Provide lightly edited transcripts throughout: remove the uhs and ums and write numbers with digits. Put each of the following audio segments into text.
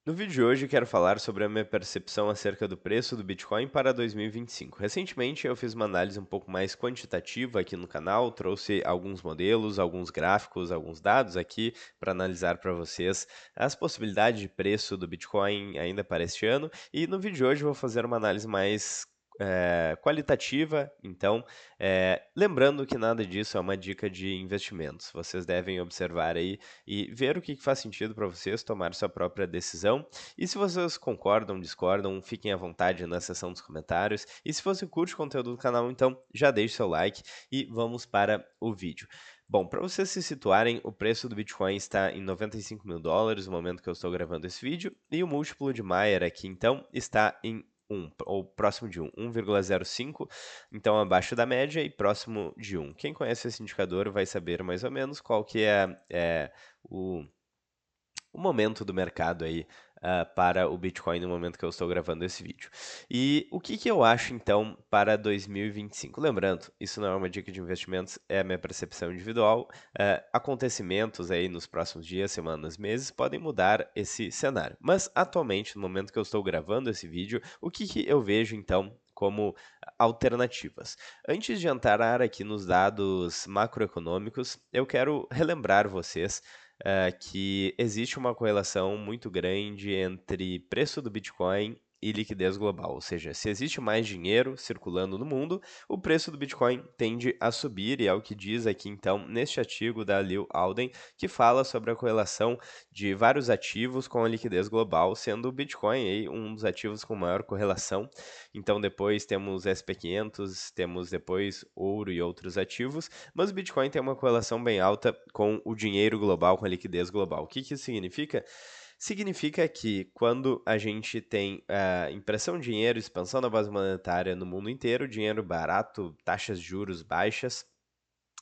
No vídeo de hoje, quero falar sobre a minha percepção acerca do preço do Bitcoin para 2025. Recentemente, eu fiz uma análise um pouco mais quantitativa aqui no canal, trouxe alguns modelos, alguns gráficos, alguns dados aqui para analisar para vocês as possibilidades de preço do Bitcoin ainda para este ano. E no vídeo de hoje, eu vou fazer uma análise mais qualitativa, então, lembrando que nada disso é uma dica de investimentos. Vocês devem observar aí e ver o que faz sentido para vocês, tomar sua própria decisão. E se vocês concordam, discordam, fiquem à vontade na seção dos comentários. E se você curte o conteúdo do canal, então já deixe seu like e vamos para o vídeo. Bom, para vocês se situarem, o preço do Bitcoin está em US$ 95.000 no momento que eu estou gravando esse vídeo, e o múltiplo de Mayer aqui, então, está em 1, ou próximo de 1, 1,05, então abaixo da média e próximo de 1. Quem conhece esse indicador vai saber mais ou menos qual que é o momento do mercado aí para o Bitcoin no momento que eu estou gravando esse vídeo. E o que eu acho então para 2025? Lembrando, isso não é uma dica de investimentos, é a minha percepção individual. Acontecimentos aí nos próximos dias, semanas, meses podem mudar esse cenário. Mas atualmente, no momento que eu estou gravando esse vídeo, o que eu vejo então como alternativas? Antes de entrar aqui nos dados macroeconômicos, eu quero relembrar vocês que existe uma correlação muito grande entre preço do Bitcoin e liquidez global, ou seja, se existe mais dinheiro circulando no mundo, o preço do Bitcoin tende a subir, e é o que diz aqui então neste artigo da Lil Alden, que fala sobre a correlação de vários ativos com a liquidez global, sendo o Bitcoin aí um dos ativos com maior correlação. Então depois temos SP500, temos depois ouro e outros ativos, mas o Bitcoin tem uma correlação bem alta com o dinheiro global, com a liquidez global. O que isso significa? Significa que quando a gente tem impressão de dinheiro, expansão da base monetária no mundo inteiro, dinheiro barato, taxas de juros baixas,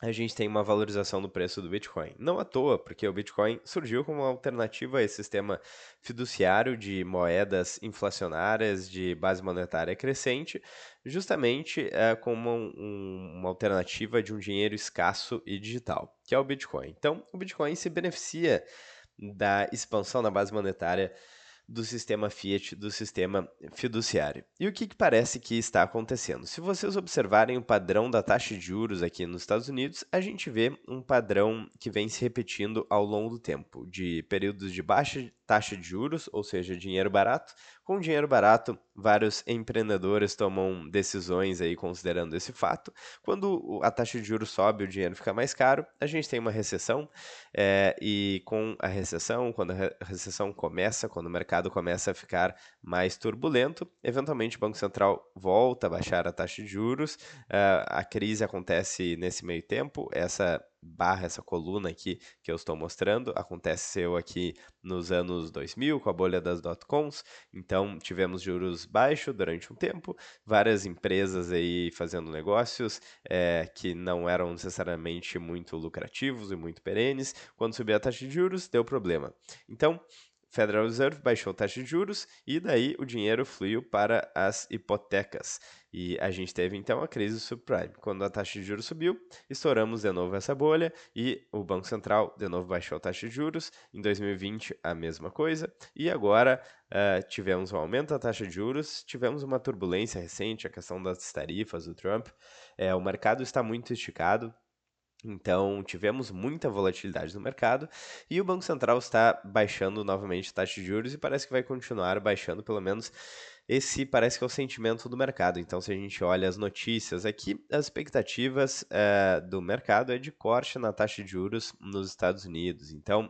a gente tem uma valorização do preço do Bitcoin. Não à toa, porque o Bitcoin surgiu como uma alternativa a esse sistema fiduciário de moedas inflacionárias de base monetária crescente, justamente como uma alternativa de um dinheiro escasso e digital, que é o Bitcoin. Então, o Bitcoin se beneficia da expansão da base monetária do sistema fiat, do sistema fiduciário. E o que parece que está acontecendo? Se vocês observarem o padrão da taxa de juros aqui nos Estados Unidos, a gente vê um padrão que vem se repetindo ao longo do tempo, de períodos de baixa taxa de juros, ou seja, dinheiro barato. Com dinheiro barato, vários empreendedores tomam decisões aí considerando esse fato. Quando a taxa de juros sobe, o dinheiro fica mais caro, a gente tem uma recessão, e com a recessão, quando a recessão começa, quando o mercado começa a ficar mais turbulento, eventualmente o Banco Central volta a baixar a taxa de juros, a crise acontece nesse meio tempo, essa barra, essa coluna aqui que eu estou mostrando, aconteceu aqui nos anos 2000, com a bolha das dot-coms, então tivemos juros baixos durante um tempo, várias empresas aí fazendo negócios que não eram necessariamente muito lucrativos e muito perenes. Quando subiu a taxa de juros, deu problema. Então, Federal Reserve baixou a taxa de juros e daí o dinheiro fluiu para as hipotecas. E a gente teve então a crise subprime. Quando a taxa de juros subiu, estouramos de novo essa bolha e o Banco Central de novo baixou a taxa de juros. Em 2020, a mesma coisa. E agora tivemos um aumento da taxa de juros, tivemos uma turbulência recente, a questão das tarifas do Trump. O mercado está muito esticado, então, tivemos muita volatilidade no mercado e o Banco Central está baixando novamente a taxa de juros e parece que vai continuar baixando, pelo menos esse parece que é o sentimento do mercado. Então, se a gente olha as notícias aqui, as expectativas do mercado é de corte na taxa de juros nos Estados Unidos. Então,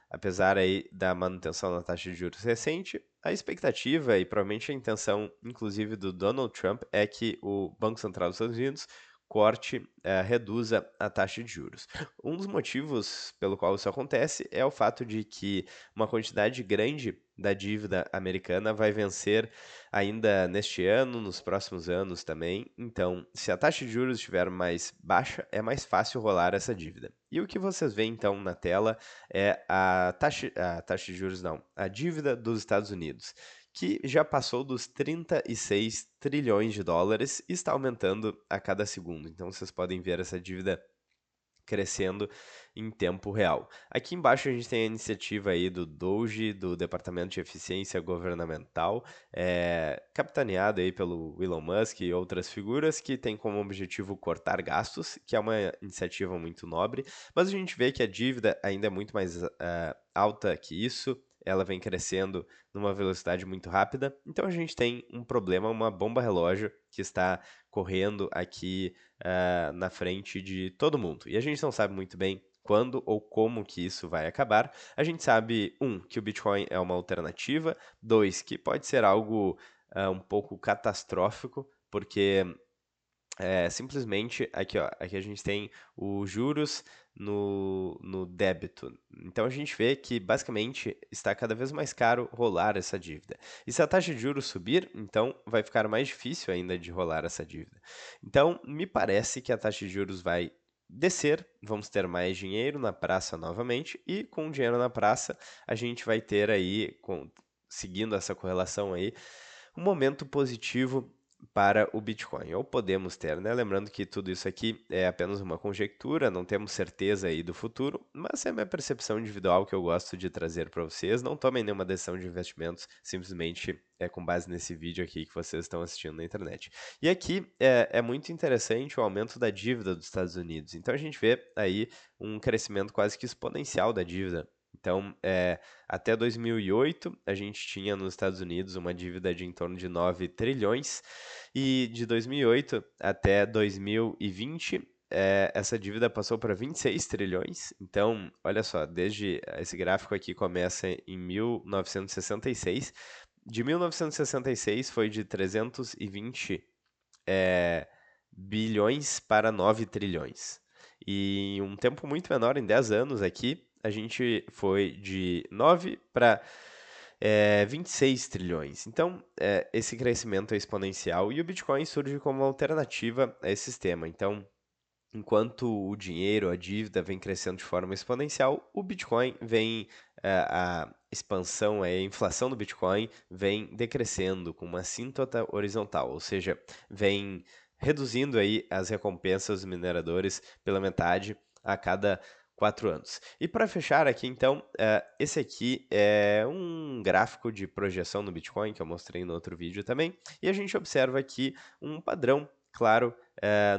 apesar aí da manutenção na taxa de juros recente, a expectativa e provavelmente a intenção, inclusive do Donald Trump, é que o Banco Central dos Estados Unidos corte, reduza a taxa de juros. Um dos motivos pelo qual isso acontece é o fato de que uma quantidade grande da dívida americana vai vencer ainda neste ano, nos próximos anos também. Então, se a taxa de juros estiver mais baixa, é mais fácil rolar essa dívida. E o que vocês veem então na tela é a taxa de juros, não, a dívida dos Estados Unidos, que já passou dos 36 trilhões de dólares e está aumentando a cada segundo. Então vocês podem ver essa dívida crescendo em tempo real. Aqui embaixo a gente tem a iniciativa aí do DOGE, do Departamento de Eficiência Governamental, capitaneado aí pelo Elon Musk e outras figuras que tem como objetivo cortar gastos, que é uma iniciativa muito nobre, mas a gente vê que a dívida ainda é muito mais alta que isso, ela vem crescendo numa velocidade muito rápida, então a gente tem um problema, uma bomba relógio que está correndo aqui na frente de todo mundo. E a gente não sabe muito bem quando ou como que isso vai acabar. A gente sabe, que o Bitcoin é uma alternativa, dois, que pode ser algo um pouco catastrófico, porque simplesmente aqui, ó, aqui a gente tem os juros no débito. Então a gente vê que basicamente está cada vez mais caro rolar essa dívida. E se a taxa de juros subir, então vai ficar mais difícil ainda de rolar essa dívida. Então me parece que a taxa de juros vai descer, vamos ter mais dinheiro na praça novamente, e com o dinheiro na praça a gente vai ter aí, seguindo essa correlação aí, um momento positivo para o Bitcoin, ou podemos ter, né? Lembrando que tudo isso aqui é apenas uma conjectura, não temos certeza aí do futuro, mas é a minha percepção individual que eu gosto de trazer para vocês. Não tomem nenhuma decisão de investimentos, simplesmente é com base nesse vídeo aqui que vocês estão assistindo na internet. E aqui é muito interessante o aumento da dívida dos Estados Unidos. Então a gente vê aí um crescimento quase que exponencial da dívida. Então, até 2008, a gente tinha nos Estados Unidos uma dívida de em torno de 9 trilhões, e de 2008 até 2020, essa dívida passou para 26 trilhões. Então, olha só, desde esse gráfico aqui começa em 1966. De 1966 foi de 320 bilhões para 9 trilhões. E em um tempo muito menor, em 10 anos aqui, a gente foi de 9 para 26 trilhões. Então, esse crescimento é exponencial e o Bitcoin surge como uma alternativa a esse sistema. Então, enquanto o dinheiro, a dívida vem crescendo de forma exponencial, o Bitcoin vem, a expansão, a inflação do Bitcoin vem decrescendo com uma assíntota horizontal, ou seja, vem reduzindo aí as recompensas dos mineradores pela metade a cada 4 anos. E para fechar aqui, então, esse aqui é um gráfico de projeção no Bitcoin que eu mostrei no outro vídeo também, e a gente observa aqui um padrão claro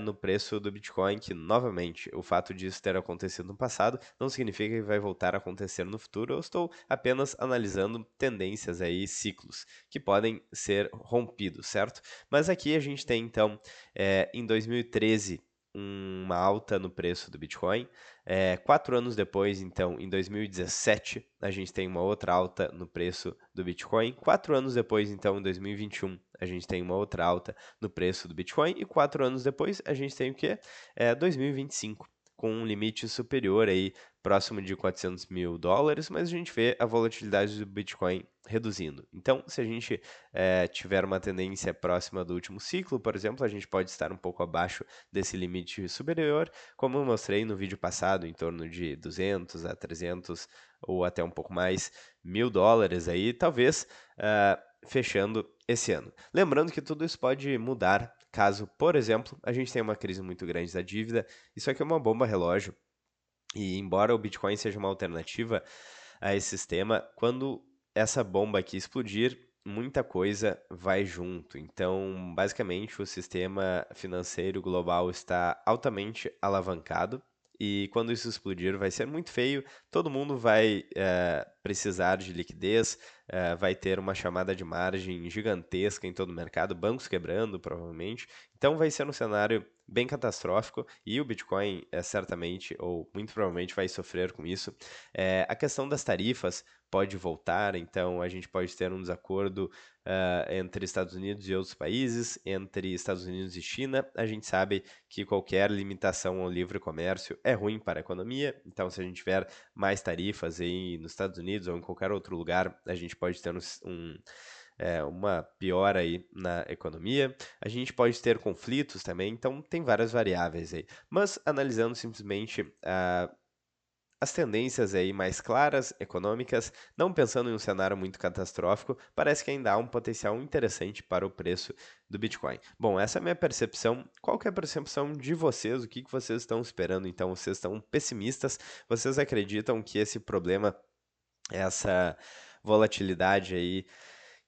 no preço do Bitcoin, que novamente o fato disso ter acontecido no passado não significa que vai voltar a acontecer no futuro. Eu estou apenas analisando tendências aí, ciclos que podem ser rompidos, certo? Mas aqui a gente tem então em 2013 uma alta no preço do Bitcoin. 4 anos depois, então, em 2017, a gente tem uma outra alta no preço do Bitcoin. 4 anos depois, então, em 2021, a gente tem uma outra alta no preço do Bitcoin. E 4 anos depois, a gente tem o quê? 2025, com um limite superior aí, próximo de 400 mil dólares, mas a gente vê a volatilidade do Bitcoin reduzindo. Então, se a gente tiver uma tendência próxima do último ciclo, por exemplo, a gente pode estar um pouco abaixo desse limite superior, como eu mostrei no vídeo passado, em torno de 200 a 300 ou até um pouco mais mil dólares aí, talvez fechando esse ano. Lembrando que tudo isso pode mudar caso, por exemplo, a gente tenha uma crise muito grande da dívida. Isso aqui é uma bomba relógio. E embora o Bitcoin seja uma alternativa a esse sistema, quando essa bomba aqui explodir, muita coisa vai junto. Então, basicamente, o sistema financeiro global está altamente alavancado. E quando isso explodir, vai ser muito feio. Todo mundo vai precisar de liquidez, vai ter uma chamada de margem gigantesca em todo o mercado, bancos quebrando, provavelmente. Então, vai ser um cenário bem catastrófico e o Bitcoin certamente, ou muito provavelmente, vai sofrer com isso. A questão das tarifas pode voltar, então a gente pode ter um desacordo entre Estados Unidos e outros países, entre Estados Unidos e China. A gente sabe que qualquer limitação ao livre comércio é ruim para a economia, então se a gente tiver mais tarifas aí nos Estados Unidos ou em qualquer outro lugar, a gente pode ter uma piora aí na economia. A gente pode ter conflitos também, então tem várias variáveis aí. Mas analisando simplesmente as tendências aí mais claras, econômicas, não pensando em um cenário muito catastrófico, parece que ainda há um potencial interessante para o preço do Bitcoin. Bom, essa é a minha percepção. Qual que é a percepção de vocês? O que que vocês estão esperando? Então, vocês estão pessimistas? Vocês acreditam que esse problema, essa volatilidade aí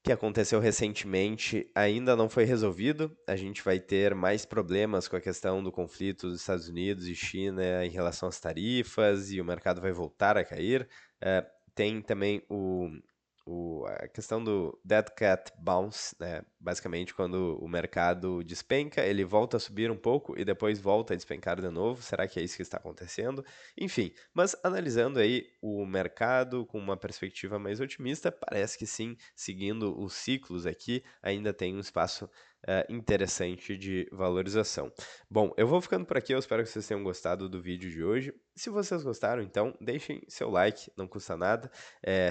que aconteceu recentemente ainda não foi resolvido? A gente vai ter mais problemas com a questão do conflito dos Estados Unidos e China em relação às tarifas e o mercado vai voltar a cair. Tem também a questão do Dead Cat Bounce, né? Basicamente, quando o mercado despenca, ele volta a subir um pouco e depois volta a despencar de novo. Será que é isso que está acontecendo? Enfim, mas analisando aí o mercado com uma perspectiva mais otimista, parece que sim, seguindo os ciclos aqui, ainda tem um espaço interessante de valorização. Bom, eu vou ficando por aqui, eu espero que vocês tenham gostado do vídeo de hoje. Se vocês gostaram, então deixem seu like, não custa nada.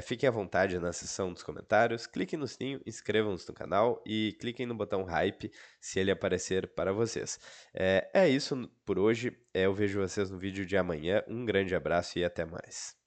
Fiquem à vontade na seção dos comentários, cliquem no sininho, inscrevam-se no canal e cliquem no botão hype se ele aparecer para vocês. É isso por hoje, eu vejo vocês no vídeo de amanhã. Um grande abraço e até mais.